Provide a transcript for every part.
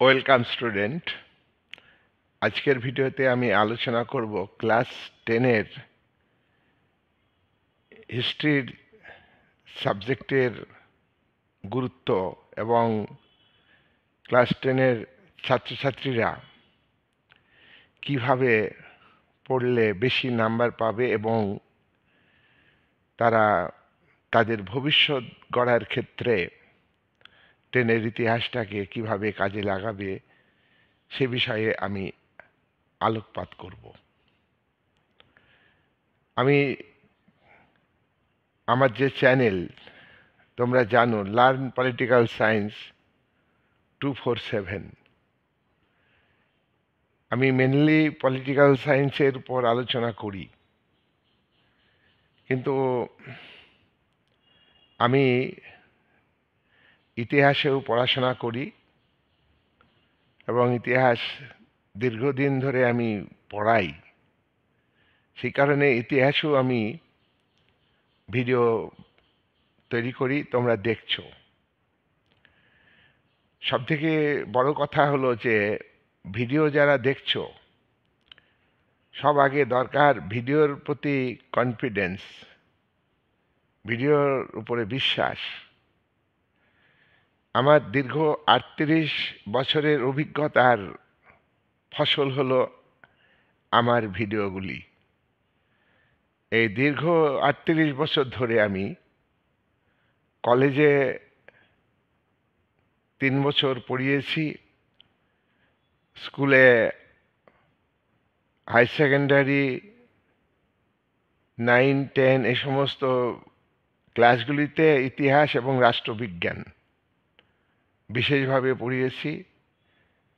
Welcome student. আজকের ভিডিওতে আমি আলোচনা করব ক্লাস 10-এর হিস্ট্রির সাবজেক্টের গুরুত্ব এবং ক্লাস 10-এর ছাত্রছাত্রীরা কিভাবে পড়লে বেশি নাম্বার পাবে এবং তারা তাদের ভবিষ্যৎ গড়ার ক্ষেত্রে 10-এর ইতিহাসটাকে কিভাবে কাজে লাগাবে সে বিষয়ে আমি আলোকপাত করব। আমি আমার যে চ্যানেল তোমরা জানো, লার্ন পলিটিক্যাল সায়েন্স 247, আমি মেনলি পলিটিক্যাল সায়েন্সের উপর আলোচনা করি, কিন্তু আমি ইতিহাসেও পড়াশোনা করি এবং ইতিহাস দীর্ঘদিন ধরে আমি পড়াই। সেই কারণে ইতিহাসও আমি ভিডিও তৈরি করি, তোমরা দেখছো। সবথেকে বড় কথা হলো যে ভিডিও যারা দেখছো, সব আগে দরকার ভিডিওর প্রতি কনফিডেন্স, ভিডিওর উপরে বিশ্বাস। আমার দীর্ঘ 38 বছরের অভিজ্ঞতার ফসল হলো আমার ভিডিওগুলি। এই দীর্ঘ 38 বছর ধরে আমি কলেজে 3 বছর পড়িয়েছি, স্কুলে হাই সেকেন্ডারি 9, 10 এই সমস্ত ক্লাসগুলিতে ইতিহাস এবং রাষ্ট্রবিজ্ঞান বিশেষভাবে পড়িয়েছি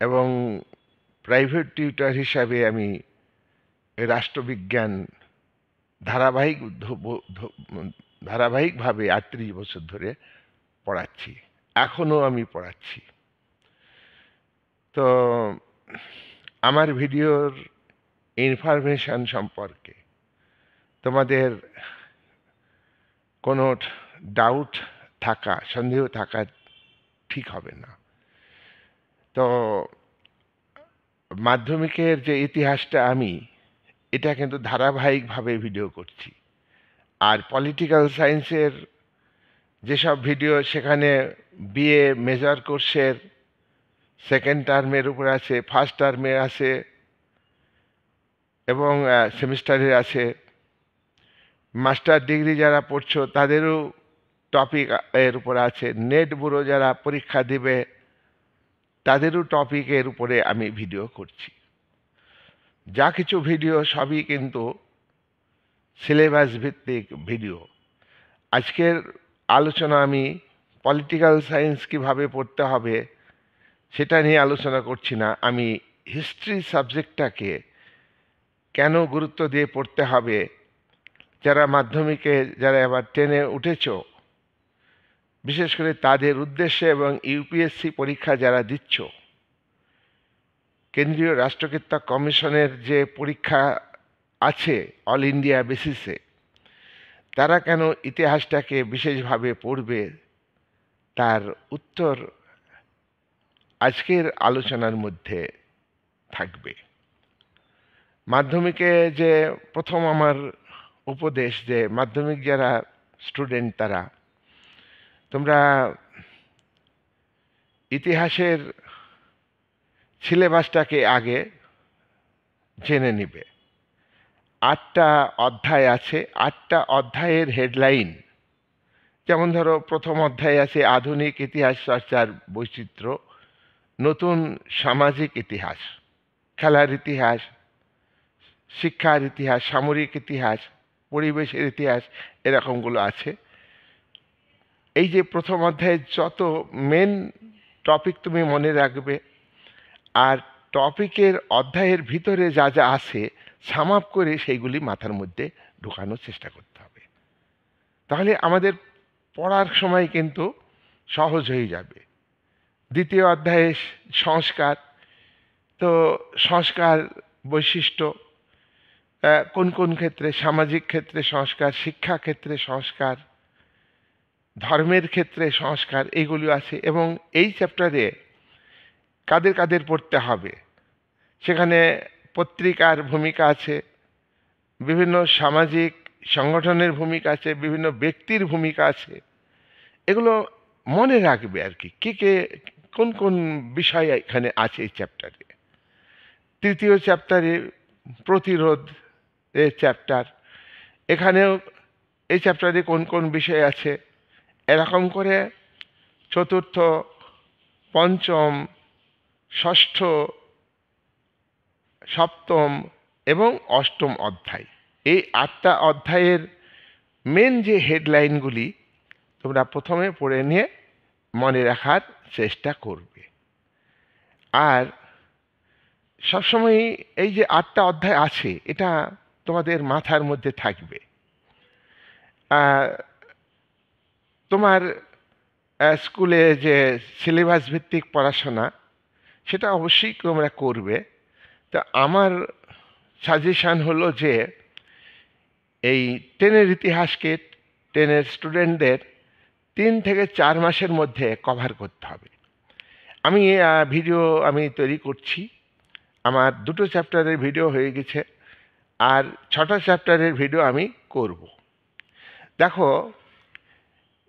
এবং প্রাইভেট টিউটর হিসাবে আমি রাষ্ট্রবিজ্ঞান ধারাবাহিকভাবে 38 বছর ধরে পড়াচ্ছি, এখনও আমি পড়াচ্ছি। তো আমার ভিডিওর ইনফরমেশন সম্পর্কে তোমাদের কোনো ডাউট থাকা, সন্দেহ থাকা ঠিক হবে না। তো মাধ্যমিকের যে ইতিহাসটা আমি এটা কিন্তু ধারাবাহিকভাবে ভিডিও করছি, আর পলিটিক্যাল সায়েন্সের যেসব ভিডিও সেখানে বিএ মেজর কোর্সের সেকেন্ড টার্মের উপর আছে, ফার্স্ট টার্মের আছে এবং সেমিস্টারের আছে। মাস্টার ডিগ্রি যারা পড়ছো তাদেরও টপিক এর উপর আছে, নেট ব্যুরো যারা পরীক্ষা দিবে তাদেরও টপিকের উপরে আমি ভিডিও করছি। যা কিছু ভিডিও সবই কিন্তু সিলেবাস ভিত্তিক ভিডিও। আজকের আলোচনা আমি পলিটিক্যাল সায়েন্স কিভাবে পড়তে হবে সেটা নিয়ে আলোচনা করছি না, আমি হিস্ট্রি সাবজেক্টটাকে কেন গুরুত্ব দিয়ে পড়তে হবে, যারা মাধ্যমিকে, যারা এবার 10-এ উঠেছো, বিশেষ করে তাদের উদ্দেশ্যে, এবং ইউপিএসসি পরীক্ষা যারা দিচ্ছ, কেন্দ্রীয় রাষ্ট্রকিত্তা কমিশনের যে পরীক্ষা আছে অল ইন্ডিয়া বেসিসে, তারা কেন ইতিহাসটাকে বিশেষভাবে পড়বে তার উত্তর আজকের আলোচনার মধ্যে থাকবে। মাধ্যমিকে যে প্রথম আমার উপদেশ, যে মাধ্যমিক যারা স্টুডেন্ট তারা, তোমরা ইতিহাসের সিলেবাসটাকে আগে জেনে নিবে। 8টা অধ্যায় আছে, 8টা অধ্যায়ের হেডলাইন, যেমন ধরো প্রথম অধ্যায়ে আছে আধুনিক ইতিহাস চর্চার বৈচিত্র্য, নতুন সামাজিক ইতিহাস, খেলার ইতিহাস, শিক্ষার ইতিহাস, সামরিক ইতিহাস, পরিবেশের ইতিহাস, এরকমগুলো আছে। এই যে প্রথম অধ্যায়ের যত মেন টপিক তুমি মনে রাখবে, আর টপিকের অধ্যায়ের ভিতরে যা যা আছে সাম আপ করে সেইগুলি মাথার মধ্যে ঢোকানোর চেষ্টা করতে হবে, তাহলে আমাদের পড়ার সময় কিন্তু সহজ হয়ে যাবে। দ্বিতীয় অধ্যায়ে সংস্কার, তো সংস্কার বৈশিষ্ট্য, কোন কোন ক্ষেত্রে, সামাজিক ক্ষেত্রে সংস্কার, শিক্ষা ক্ষেত্রে সংস্কার, ধর্মের ক্ষেত্রে সংস্কার, এইগুলো আছে। এবং এই চ্যাপ্টারে কাদের কাদের পড়তে হবে, সেখানে পত্রিকার ভূমিকা আছে, বিভিন্ন সামাজিক সংগঠনের ভূমিকা আছে, বিভিন্ন ব্যক্তির ভূমিকা আছে। এগুলো মনে রাখবে আর কি, কে কোন কোন বিষয় এখানে আছে এই চ্যাপ্টারে। তৃতীয় চ্যাপ্টারে প্রতিরোধ চ্যাপ্টার, এখানেও এই চ্যাপ্টারে কোন কোন বিষয় আছে। এরকম করে চতুর্থ, পঞ্চম, ষষ্ঠ, সপ্তম এবং অষ্টম অধ্যায়, এই 8টা অধ্যায়ের মেন যে হেডলাইনগুলি তোমরা প্রথমে পড়ে নিয়ে মনে রাখার চেষ্টা করবে। আর সবসময় এই যে 8টা অধ্যায় আছে এটা তোমাদের মাথার মধ্যে থাকবে। তোমার স্কুলে যে সিলেবাস ভিত্তিক পড়াশোনা সেটা অবশ্যই তোমরা করবে। তা আমার সাজেশান হলো যে এই 10-এর ইতিহাসকে 10-এর স্টুডেন্টদের 3 থেকে 4 মাসের মধ্যে কভার করতে হবে। আমি ভিডিও তৈরি করছি, আমার 2টো চ্যাপ্টারের ভিডিও হয়ে গেছে, আর 6টা চ্যাপ্টারের ভিডিও আমি করব। দেখো,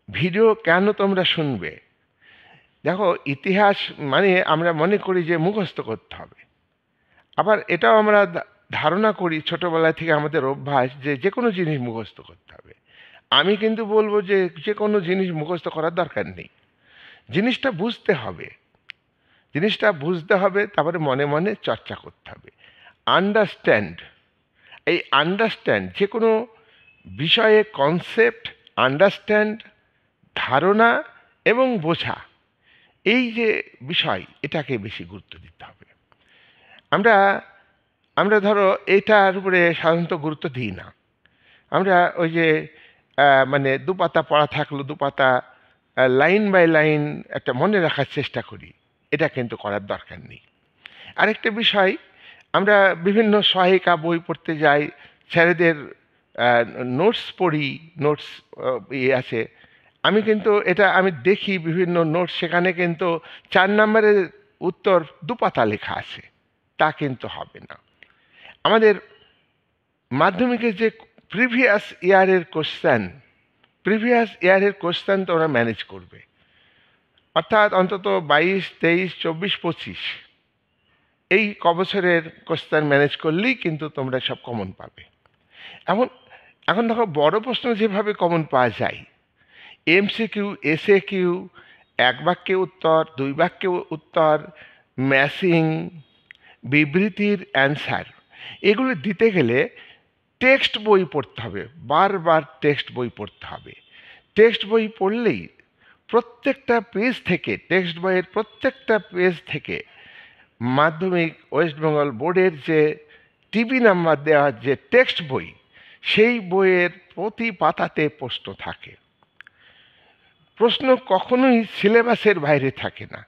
ভিডিও কেন তোমরা শুনবে? দেখো, ইতিহাস মানে আমরা মনে করি যে মুখস্থ করতে হবে। আবার এটাও আমরা ধারণা করি ছোটবেলা থেকে, আমাদের অভ্যাস যে কোনো জিনিস মুখস্থ করতে হবে। আমি কিন্তু বলবো যে কোনো জিনিস মুখস্থ করার দরকার নেই। জিনিসটা বুঝতে হবে, তারপরে মনে মনে চর্চা করতে হবে। আন্ডারস্ট্যান্ড, এই আন্ডারস্ট্যান্ড, যে কোনো বিষয়ে কনসেপ্ট, আন্ডারস্ট্যান্ড, ধারণা এবং বোঝা, এই যে বিষয়, এটাকে বেশি গুরুত্ব দিতে হবে। আমরা ধরো এটার উপরে সাধারণত গুরুত্ব দিই না। আমরা ওই যে মানে 2 পাতা পড়া থাকলো, 2 পাতা লাইন বাই লাইন একটা মনে রাখার চেষ্টা করি, এটা কিন্তু করার দরকার নেই। আরেকটা বিষয়, আমরা বিভিন্ন সহায়িকা বই পড়তে যাই, স্যারেদের নোটস পড়ি, নোটস আছে। আমি দেখি বিভিন্ন নোটস, সেখানে কিন্তু 4 নম্বরের উত্তর 2 পাতা লেখা আছে, তা কিন্তু হবে না। আমাদের মাধ্যমিকের যে প্রিভিয়াস ইয়ারের কোশ্চেন তোমরা ম্যানেজ করবে, অর্থাৎ অন্তত 22, 23, 24, 25 এই কবছরের কোশ্চেন ম্যানেজ করলেই কিন্তু তোমরা সব কমন পাবে। এখন দেখো, বড় প্রশ্ন যেভাবে কমন পাওয়া যায়, এমসিকিউ, এসএকিউ, 1 বাক্যে উত্তর, 2 বাক্যে উত্তর, ম্যাচিং, বিবৃতির অ্যান্সার, এগুলো দিতে গেলে টেক্সট বই পড়তে হবে, বারবার টেক্সট বই পড়তে হবে। টেক্সট বই পড়লেই প্রত্যেকটা পেজ থেকে, টেক্সট বইয়ের প্রত্যেকটা পেজ থেকে মাধ্যমিক ওয়েস্ট বেঙ্গল বোর্ডের যে টিভি নাম্বার দেওয়া যে টেক্সট বই, সেই বইয়ের প্রতি পাতাতে প্রশ্ন থাকে। প্রশ্ন কখনোই সিলেবাসের বাইরে থাকে না।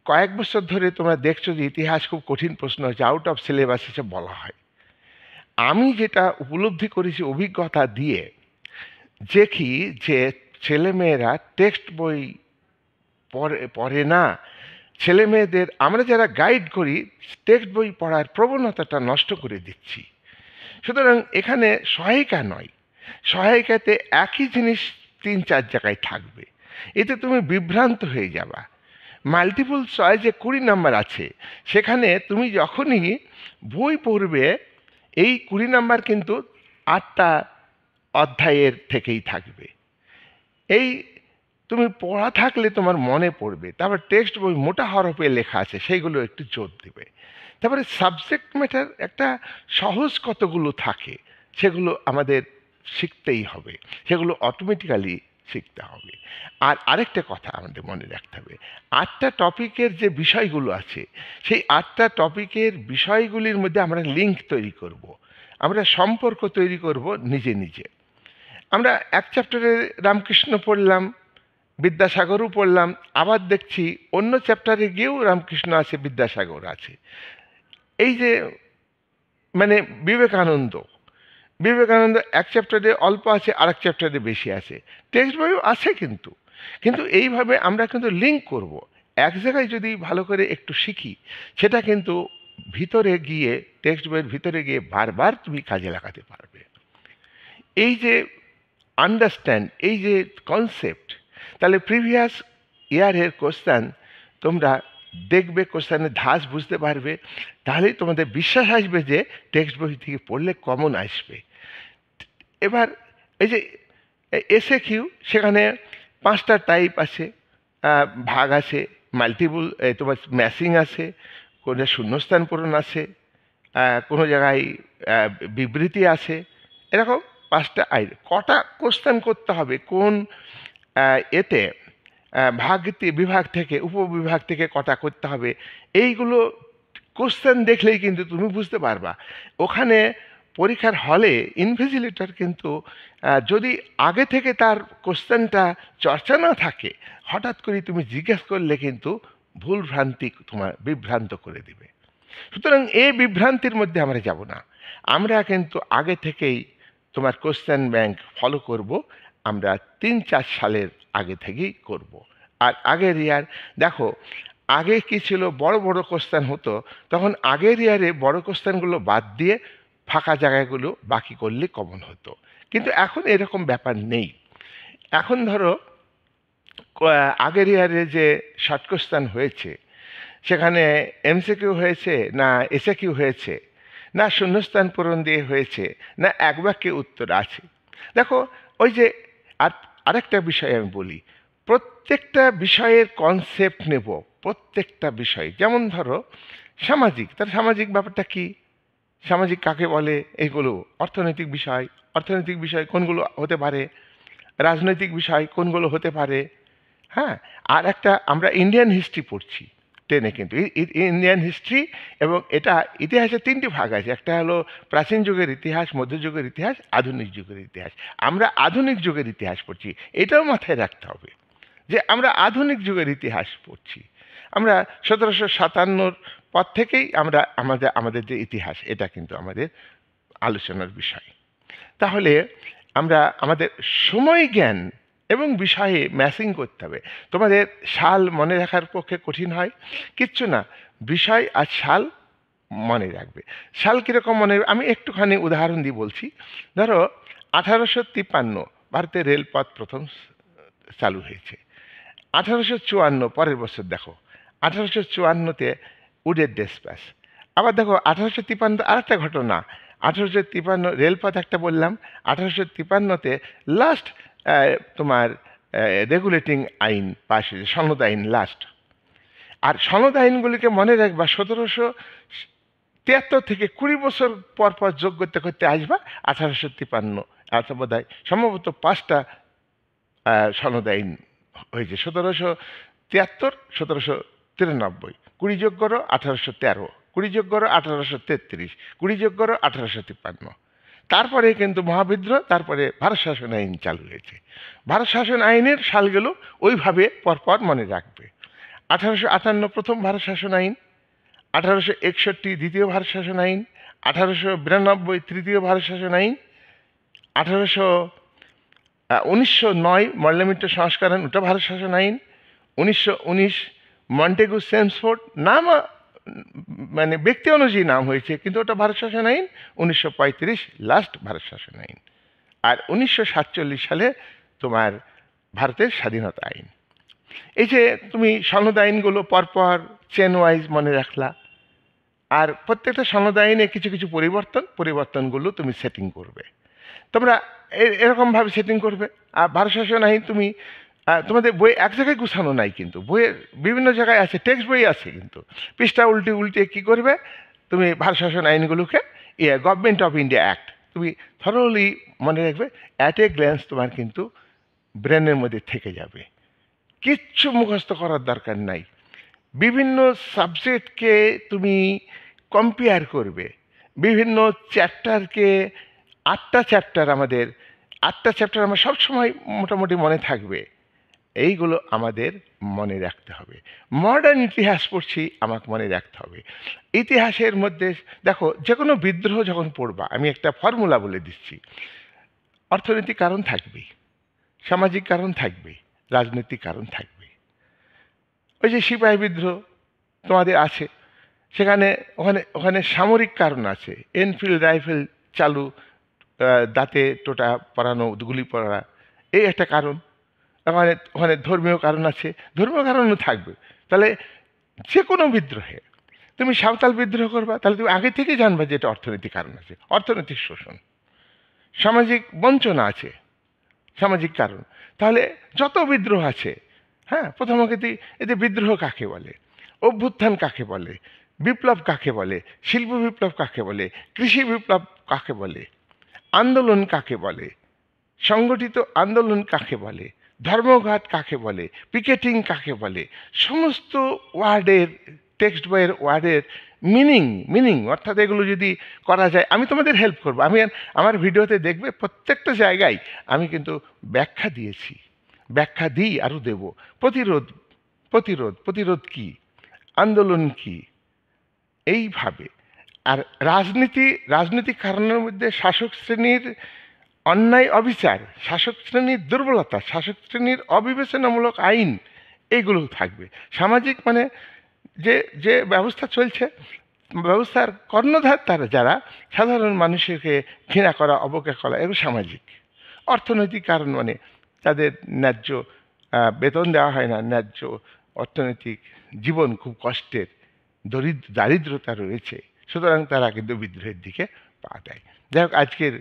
কয়েক বছর ধরে তোমরা দেখছো যে ইতিহাস খুব কঠিন প্রশ্ন হচ্ছে, আউট অফ সিলেবাস এসে বলা হয়। আমি যেটা উপলব্ধি করেছি অভিজ্ঞতা দিয়ে, দেখি যে ছেলেমেয়েরা টেক্সট বই পড়ে না। ছেলেমেয়েদের আমরা যারা গাইড করি, টেক্সট বই পড়ার প্রবণতাটা নষ্ট করে দিচ্ছি। সুতরাং এখানে সহায়িকা নয়, সহায়িকাতে একই জিনিস 3-4 জায়গায় থাকবে, এতে তুমি বিভ্রান্ত হয়ে যাবা। মাল্টিপল চয়েসে 20 নাম্বার আছে, সেখানে তুমি যখনই বই পড়বে, এই 20 নাম্বার কিন্তু 8টা অধ্যায়ের থেকেই থাকবে। এই তুমি পড়া থাকলে তোমার মনে পড়বে। তারপর টেক্সট বই মোটা হরফে লেখা আছে, সেইগুলো একটু জোর দেবে। তারপরে সাবজেক্ট ম্যাটার একটা সহজ কতগুলো থাকে, সেগুলো আমাদের শিখতেই হবে, সেগুলো অটোমেটিক্যালি শিখতে হবে। আর আরেকটা কথা আমাদের মনে রাখতে হবে, 8টা টপিকের যে বিষয়গুলো আছে, সেই 8টা টপিকের বিষয়গুলির মধ্যে আমরা লিঙ্ক তৈরি করব, আমরা সম্পর্ক তৈরি করব নিজে নিজে। আমরা এক চ্যাপ্টারে রামকৃষ্ণ পড়লাম, বিদ্যাসাগরও পড়লাম, আবার দেখছি অন্য চ্যাপ্টারে গিয়েও রামকৃষ্ণ আছে, বিদ্যাসাগর আছে। এই যে মানে বিবেকানন্দ এক চ্যাপ্টারে অল্প আছে, আরেক চ্যাপ্টারে বেশি আছে। টেক্সট বইও আছে, কিন্তু এইভাবে আমরা কিন্তু লিঙ্ক করব। এক জায়গায় যদি ভালো করে একটু শিখি, সেটা কিন্তু ভিতরে গিয়ে, টেক্সট বইয়ের ভিতরে গিয়ে বারবার তুমি কাজে লাগাতে পারবে। এই যে আন্ডারস্ট্যান্ড, এই যে কনসেপ্ট, তাহলে প্রিভিয়াস ইয়ারের কোশ্চেন তোমরা দেখবে, কোশ্চেনের ধাঁচ বুঝতে পারবে, তাহলেই তোমাদের বিশ্বাস আসবে যে টেক্সট বই থেকে পড়লে কমন আসবে। এবার এই যে এসে কিউ, সেখানে 5টা টাইপ আছে, ভাগ আছে, মাল্টিপল, তোমার ম্যাচিং আছে, কোনো শূন্যস্থান পূরণ আছে, কোনো জায়গায় বিবৃতি আছে, এরকম 5টা কটা কোশ্চেন করতে হবে, কোন এতে বিভাগ থেকে, উপবিভাগ থেকে কটা করতে হবে, এইগুলো কোশ্চেন দেখলেই কিন্তু তুমি বুঝতে পারবা। ওখানে পরীক্ষার হলে ইনভিজিলেটর কিন্তু যদি আগে থেকে তার কোশ্চেনটা চর্চা না থাকে, হঠাৎ করে তুমি জিজ্ঞেস করলে কিন্তু ভুল ভ্রান্তি তোমার বিভ্রান্ত করে দেবে। সুতরাং এই বিভ্রান্তির মধ্যে আমরা যাব না, আমরা কিন্তু আগে থেকেই তোমার কোশ্চেন ব্যাংক ফলো করব, আমরা 3-4 সালের আগে থেকেই করব। আর আগের ইয়ার দেখো, আগে কি ছিল, বড় বড় কোশ্চেন হতো, তখন আগের ইয়ারে বড় কোশ্চেনগুলো বাদ দিয়ে ফাঁকা জায়গাগুলো বাকি করলে কমন হতো। কিন্তু এখন এরকম ব্যাপার নেই। এখন ধরো আগের ইয়ারে যে শর্ট কোশ্চেন হয়েছে, সেখানে এমসিকিউ হয়েছে না এসএকিউ হয়েছে, না শূন্যস্থান পূরণ দিয়ে হয়েছে, না এক বাক্যে উত্তর আছে। দেখো ওই যে, আরেকটা বিষয় আমি বলি, প্রত্যেকটা বিষয়ের কনসেপ্ট নেব, প্রত্যেকটা বিষয়। যেমন ধরো সামাজিক, তার সামাজিক ব্যাপারটা কি, সামাজিক কাকে বলে, এইগুলো অর্থনৈতিক বিষয়, অর্থনৈতিক বিষয় কোনগুলো হতে পারে, রাজনৈতিক বিষয় কোনগুলো হতে পারে। হ্যাঁ, আর একটা আমরা ইন্ডিয়ান হিস্ট্রি পড়ছি টেনে, কিন্তু ইন্ডিয়ান হিস্ট্রি, এবং এটা ইতিহাসে 3টি ভাগ আছে, একটা হলো প্রাচীন যুগের ইতিহাস, মধ্যযুগের ইতিহাস, আধুনিক যুগের ইতিহাস। আমরা আধুনিক যুগের ইতিহাস পড়ছি, এটাও মাথায় রাখতে হবে যে আমরা আধুনিক যুগের ইতিহাস পড়ছি। আমরা 1757 পর থেকেই আমরা আমাদের যে ইতিহাস, এটা কিন্তু আমাদের আলোচনার বিষয়। তাহলে আমরা আমাদের সময় জ্ঞান এবং বিষয়ে ম্যাচিং করতে হবে। তোমাদের সাল মনে রাখার পক্ষে কঠিন হয়, কিচ্ছু না, বিষয় আর সাল মনে রাখবে। সাল কীরকম মনে, আমি একটুখানি উদাহরণ দিয়ে বলছি। ধরো 1853 ভারতের রেলপথ প্রথম চালু হয়েছে। 1854 পরের বছর দেখো, 1854-তে উডের ডেসপ্যাচ। আবার দেখো 1853 আরেকটা ঘটনা, 1853 রেলপথ একটা বললাম, 1853-তে লাস্ট তোমার রেগুলেটিং আইন পাশ হয়েছে, সনদ আইন লাস্ট। আর সনদ আইনগুলিকে মনে রাখবা, 1773 থেকে 20 বছর পর পর যোগ করতে করতে আসবা 1853। বোধ হয় সম্ভবত 5টা সনদ আইন হয়েছে, 1773, 1793, 20 যোগ করো 1813, 20 যোগ করো 1833, 20 যোগ করো 1853। তারপরে কিন্তু মহাবিদ্রোহ, তারপরে ভারত শাসন আইন চালু হয়েছে। ভারত শাসন আইনের সালগুলো ওইভাবে পরপর মনে রাখবে। 1858 প্রথম ভারত শাসন আইন, 1861 দ্বিতীয় ভারত শাসন আইন, 1892 তৃতীয় ভারত শাসন আইন, 1909 মর্লেমিন্টো সংস্করণ, ওটা ভারত শাসন আইন, 1919 মন্টেগু সেমসফোর্ড, নাম মানে ব্যক্তি অনুযায়ী নাম হয়েছে, কিন্তু ওটা ভারত শাসন আইন। 1935 লাস্ট ভারত শাসন আইন। আর 1947 সালে তোমার ভারতের স্বাধীনতা আইন। এই যে তুমি সনদ আইনগুলো পরপর চেন ওয়াইজ মনে রাখলা, আর প্রত্যেকটা সনদ আইনে কিছু কিছু পরিবর্তনগুলো তুমি সেটিং করবে। তোমরা এরকমভাবে সেটিং করবে। আর ভারত শাসন আইন তুমি তোমাদের বই এক জায়গায় গুছানো নাই, কিন্তু বইয়ের বিভিন্ন জায়গায় আছে, টেক্সট বই আছে, কিন্তু পৃষ্ঠা উল্টে কী করবে, তুমি ভারত শাসন আইনগুলোকে গভর্নমেন্ট অফ ইন্ডিয়া অ্যাক্ট তুমি থরোলি মনে রাখবে। অ্যাট এ গ্ল্যান্স তোমার কিন্তু ব্রেনের মধ্যে থেকে যাবে, কিচ্ছু মুখস্থ করার দরকার নাই। বিভিন্ন সাবজেক্টকে তুমি কম্পেয়ার করবে, বিভিন্ন চ্যাপ্টারকে, 8টা চ্যাপ্টার আমাদের, 8টা চ্যাপ্টার আমার সবসময় মোটামুটি মনে থাকবে, এইগুলো আমাদের মনে রাখতে হবে। মডার্ন ইতিহাস পড়ছি, আমাকে মনে রাখতে হবে। ইতিহাসের মধ্যে দেখো, যে কোনো বিদ্রোহ যখন পড়বা, আমি একটা ফর্মুলা বলে দিচ্ছি, অর্থনৈতিক কারণ থাকবে, সামাজিক কারণ থাকবে, রাজনৈতিক কারণ থাকবে। ওই যে সিপাহী বিদ্রোহ তোমাদের আছে, সেখানে ওখানে ওখানে সামরিক কারণ আছে, এনফিল্ড রাইফেল চালু, দাঁতে টোটা পরানো, গুলি পড়া, এই একটা কারণ। ওখানে ওখানে ধর্মীয় কারণ আছে, ধর্মীয় কারণও থাকবে। তাহলে যে কোনো বিদ্রোহে তুমি সাঁওতাল বিদ্রোহ করবা, তাহলে তুমি আগে থেকে জানবা যে এটা অর্থনৈতিক কারণ আছে, অর্থনৈতিক শোষণ, সামাজিক বঞ্চনা আছে, সামাজিক কারণ। তাহলে যত বিদ্রোহ আছে, হ্যাঁ, প্রথমত এতে বিদ্রোহ কাকে বলে, অভ্যুত্থান কাকে বলে, বিপ্লব কাকে বলে, শিল্প বিপ্লব কাকে বলে, কৃষি বিপ্লব কাকে বলে, আন্দোলন কাকে বলে, সংগঠিত আন্দোলন কাকে বলে, ধর্মঘট কাকে বলে, পিকেটিং কাকে বলে, সমস্ত ওয়ার্ডের, টেক্সট বইয়ের ওয়ার্ডের মিনিং অর্থাৎ এগুলো যদি করা যায়, আমি তোমাদের হেল্প করবো। আমি আমার ভিডিওতে দেখবে প্রত্যেকটা জায়গায় আমি কিন্তু ব্যাখ্যা দিয়েছি, ব্যাখ্যা দিই, আরও দেব। প্রতিরোধ প্রতিরোধ প্রতিরোধ কি, আন্দোলন কি, এইভাবে। আর রাজনৈতিক কারণের মধ্যে শাসক শ্রেণীর অন্যায় অবিচার, শাসক শ্রেণীর দুর্বলতা, শাসক শ্রেণীর অবিবেচনামূলক আইন, এইগুলো থাকবে। সামাজিক মানে যে যে ব্যবস্থা চলছে, ব্যবস্থার কর্ণধার তারা যারা, সাধারণ মানুষকে ঘৃণা করা, অবজ্ঞা করা, এগুলো সামাজিক। অর্থনৈতিক কারণ মানে তাদের ন্যায্য বেতন দেওয়া হয় না, ন্যায্য অর্থনৈতিক জীবন খুব কষ্টের, দারিদ্রতা রয়েছে, সুতরাং তারা কিন্তু বিদ্রোহের দিকে পা দেয়। যাই হোক, আজকের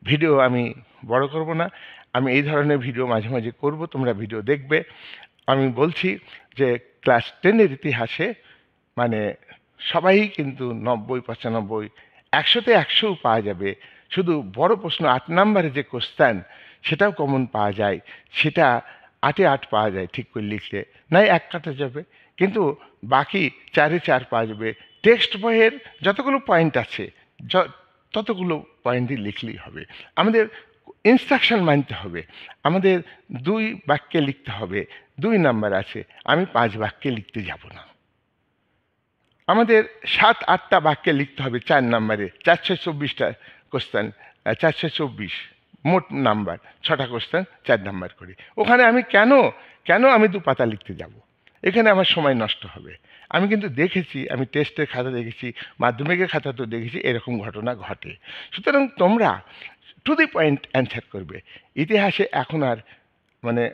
ভিডিও আমি বড় করব না, আমি এই ধরনের ভিডিও মাঝে মাঝে করব, তোমরা ভিডিও দেখবে। আমি বলছি যে ক্লাস 10-এর ইতিহাসে মানে সবাই কিন্তু 90, 95, 100-তে 100ও পাওয়া যাবে। শুধু বড় প্রশ্ন 8 নম্বরে যে কোশ্চেন, সেটাও কমন পাওয়া যায়, সেটা 8-এ 8 পাওয়া যায় ঠিক করে লিখলে, নাই 1 কাটা যাবে, কিন্তু বাকি 4-এ 4 পাওয়া যাবে। টেক্সট বইয়ের যতগুলো পয়েন্ট আছে ততগুলো পয়েন্টই লিখলেই হবে। আমাদের ইনস্ট্রাকশন মানতে হবে, আমাদের 2 বাক্যে লিখতে হবে, 2 নাম্বার আছে, আমি 5 বাক্যে লিখতে যাব না। আমাদের 7-8টা বাক্যে লিখতে হবে 4 নাম্বারে, 424টা কোশ্চেন, 424 মোট নাম্বার, 6টা কোশ্চেন 4 নাম্বার করে। ওখানে আমি কেন আমি 2 পাতা লিখতে যাব? এখানে আমার সময় নষ্ট হবে। আমি কিন্তু দেখেছি, আমি টেস্টের খাতা দেখেছি, মাধ্যমিকের খাতা তো দেখেছি, এরকম ঘটনা ঘটে। সুতরাং তোমরা টু দি পয়েন্ট অ্যান্সার করবে। ইতিহাসে এখন আর মানে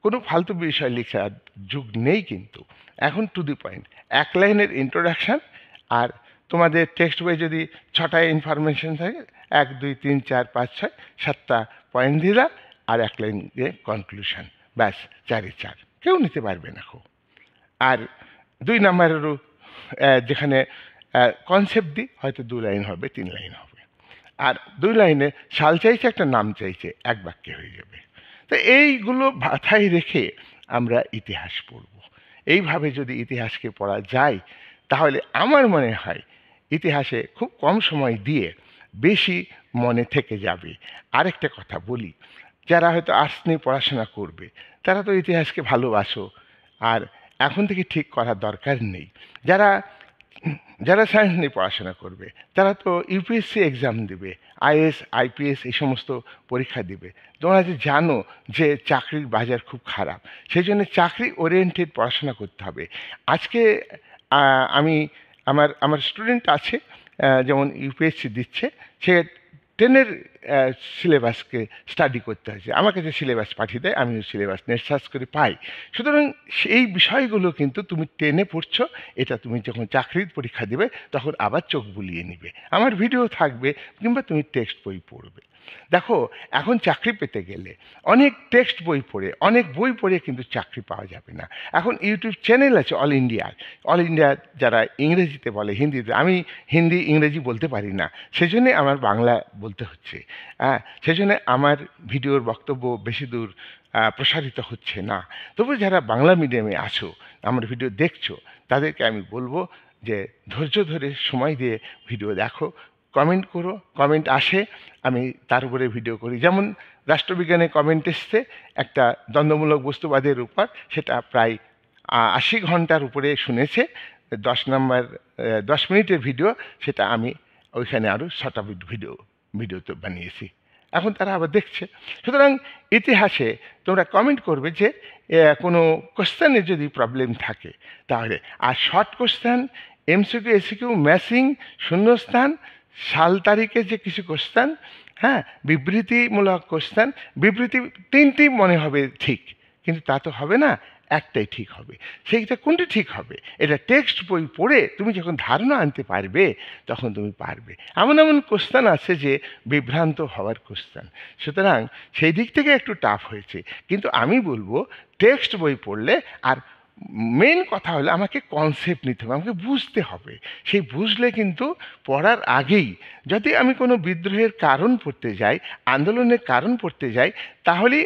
কোনো ফালতু বিষয় লেখার যুগ নেই, কিন্তু এখন টু দি পয়েন্ট, 1 লাইনের ইন্ট্রোডাকশান, আর তোমাদের টেক্সট বই যদি 6টা ইনফরমেশন থাকে, 1, 2, 3, 4, 5, 6, 7টা পয়েন্ট দিলা, আর 1 লাইন দিয়ে কনক্লুশন, ব্যাস 4-এ 4, কেউ নিতে পারবে না খুব। আর 2 নাম্বারেরও যেখানে কনসেপ্ট দিই, হয়তো 2 লাইন হবে, 3 লাইন হবে। আর 2 লাইনে সাল চাইছে, একটা নাম চাইছে, 1 বাক্যে হয়ে যাবে। তো এইগুলো মাথায় রেখে আমরা ইতিহাস পড়ব। এইভাবে যদি ইতিহাসকে পড়া যায়, তাহলে আমার মনে হয় ইতিহাসে খুব কম সময় দিয়ে বেশি মনে থেকে যাবে। আরেকটা কথা বলি, যারা হয়তো আর্টস নিয়ে পড়াশোনা করবে, তারা তো ইতিহাসকে ভালোবাসো, আর এখন থেকে ঠিক করার দরকার নেই। যারা সায়েন্স নিয়ে পড়াশোনা করবে, তারা তো ইউপিএসসি এক্সাম দেবে, আইএস, আইপিএস এই সমস্ত পরীক্ষা দেবে। তোমরা যে জানো যে চাকরির বাজার খুব খারাপ, সেই জন্য চাকরি ওরিয়েন্টেড পড়াশোনা করতে হবে। আজকে আমি আমার স্টুডেন্ট আছে, যেমন ইউপিএসসি দিচ্ছে, সে 10-এর সিলেবাসকে স্টাডি করতে হয়েছে, আমার কাছে সিলেবাস পাঠিয়ে দেয়, আমি সিলেবাস নেট সার্চ করে পাই। সুতরাং এই বিষয়গুলো কিন্তু তুমি 10-এ পড়ছো, এটা তুমি যখন চাকরির পরীক্ষা দেবে তখন আবার চোখ বুলিয়ে নিবে, আমার ভিডিও থাকবে, কিংবা তুমি টেক্সট বই পড়বে। দেখো, এখন চাকরি পেতে গেলে অনেক টেক্সট বই পড়ে, অনেক বই পড়ে কিন্তু চাকরি পাওয়া যাবে না। এখন ইউটিউব চ্যানেল আছে অল ইন্ডিয়া, যারা ইংরেজিতে বলে, হিন্দিতে, আমি হিন্দি ইংরেজি বলতে পারি না, সেজন্যে আমার বাংলা বলতে হচ্ছে। সেজন্য আমার ভিডিওর বক্তব্য বেশি দূর প্রসারিত হচ্ছে না। তবু যারা বাংলা মিডিয়ামে আছো, আমার ভিডিও দেখছো, তাদেরকে আমি বলবো যে ধৈর্য ধরে সময় দিয়ে ভিডিও দেখো, কমেন্ট করো, কমেন্ট আসে, আমি তার উপরে ভিডিও করি। যেমন রাষ্ট্রবিজ্ঞানে কমেন্ট এসছে একটা দ্বন্দ্বমূলক বস্তুবাদের উপর, সেটা প্রায় 80 ঘন্টার উপরে শুনেছে, 10 মিনিটের ভিডিও, সেটা আমি ওইখানে আরও 6টা ভিডিও তো বানিয়েছি। এখন তারা আবার দেখছে। সুতরাং ইতিহাসে তোমরা কমেন্ট করবে যে কোনো কোশ্চেনে যদি প্রবলেম থাকে তাহলে। আর short question, MCQ, SCQ, matching, শূন্যস্থান, সাল তারিখে যে কিছু কোশ্চেন, হ্যাঁ, বিবৃতিমূলক কোশ্চেন, বিবৃতি 3টি মনে হবে ঠিক, কিন্তু তা তো হবে না, একটাই ঠিক হবে। সেইটা কোনটি ঠিক হবে? এটা টেক্সট বই পড়ে তুমি যখন ধারণা আনতে পারবে তখন তুমি পারবে। এমন এমন কোশ্চেন আছে যে বিভ্রান্ত হওয়ার কোশ্চেন। সুতরাং সেই দিক থেকে একটু টাফ হয়েছে, কিন্তু আমি বলবো টেক্সট বই পড়লে। আর মেন কথা হলো আমাকে কনসেপ্ট নিতে হবে, আমাকে বুঝতে হবে। সেই বুঝলে কিন্তু পড়ার আগেই যদি আমি কোনো বিদ্রোহের কারণ পড়তে যাই, আন্দোলনের কারণ পড়তে যাই, তাহলে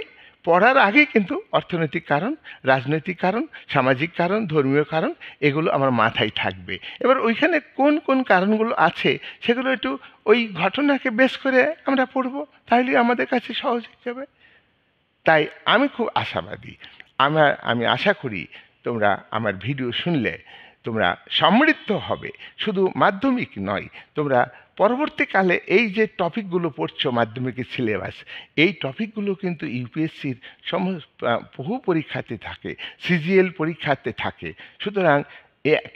পড়ার আগেই কিন্তু অর্থনৈতিক কারণ, রাজনৈতিক কারণ, সামাজিক কারণ, ধর্মীয় কারণ এগুলো আমার মাথায় থাকবে। এবার ওইখানে কোন কোন কারণগুলো আছে সেগুলো একটু ওই ঘটনাকে বেস করে আমরা পড়ব, তাহলে আমাদের কাছে সহজ হয়ে যাবে। তাই আমি খুব আশাবাদী। আমি আশা করি তোমরা আমার ভিডিও শুনলে তোমরা সমৃদ্ধ হবে। শুধু মাধ্যমিক নয়, তোমরা পরবর্তীকালে এই যে টপিকগুলো পড়ছো মাধ্যমিকের সিলেবাস, এই টপিকগুলো কিন্তু ইউপিএসসির বহু পরীক্ষাতে থাকে, সিজিএল পরীক্ষাতে থাকে। সুতরাং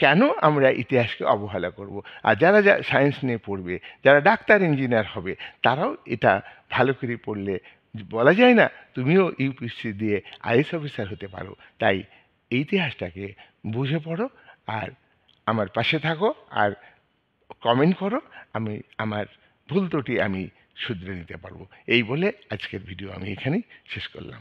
কেন আমরা ইতিহাসকে অবহেলা করব? আর যারা সায়েন্স নিয়ে পড়বে, যারা ডাক্তার ইঞ্জিনিয়ার হবে, তারাও এটা ভালো করে পড়লে বলা যায় না তুমিও ইউপিএসসি দিয়ে আইএস অফিসার হতে পারো। তাই এই ইতিহাসটাকে বুঝে পড়ো, আর আমার পাশে থাকো, আর কমেন্ট করো। আমি আমার ভুল ত্রুটি আমি শুধরে নিতে পারবো। এই বলে আজকের ভিডিও আমি এখানেই শেষ করলাম।